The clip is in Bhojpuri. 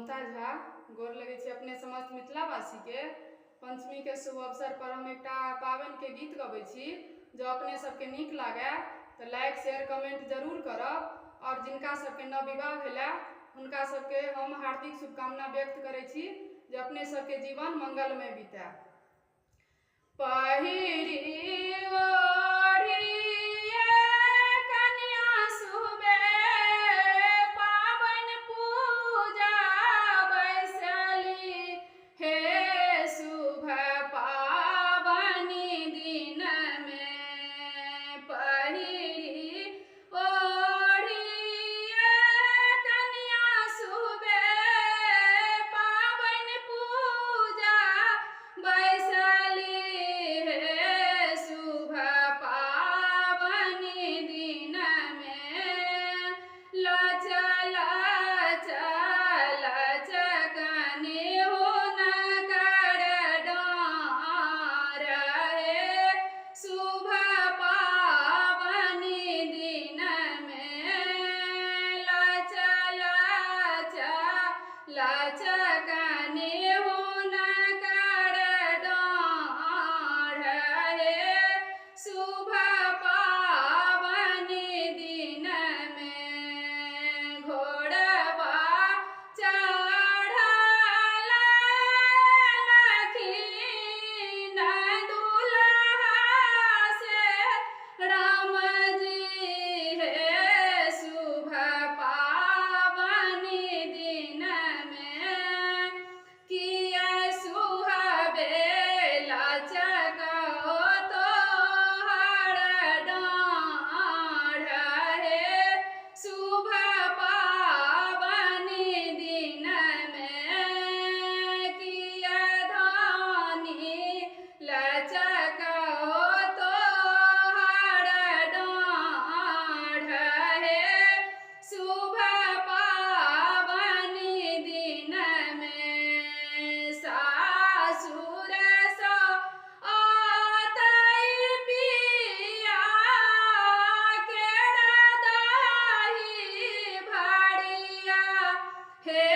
ममता झा गोर लगे छी अपने समस्त मिथिलावासी के। पंचमी के शुभ अवसर पर हम एक पावन के गीत गबै छी। जो अपने सबके नीक लागे तो लाइक शेयर कमेंट जरूर करब। और जिनका सबके नवविवाह भेला हुनका सबके हम हार्दिक शुभकामना व्यक्त करै छी जे अपने सबके जीवन मंगलमय बीते। पहिरी ओढ़िए कन्या सुबे पावन पूजा बैसली हे शुभ पावनी दिन में। पहिरी ओढ़िए कन्या सुबे पावन पूजा बैसली हे शुभ पावनी दिन में। लच लच लचकने हुनकर डाँर हे शुभ पावनी दिन में। लच लच लचकने हुनकर डाँर हे शुभ पावनी दिन में। घोड़वा चढ़ल लखीन दुल्हा से राम जी हे शुभ पावनी दिन में। किया सुहावे लचको तोहर डाँर हे शुभ पावनी दिन में। किया धानी लचको तोहर डाँर हे शुभ पावनी दिन में। सासुर सो आतई पिया केरा दही भड़िया हे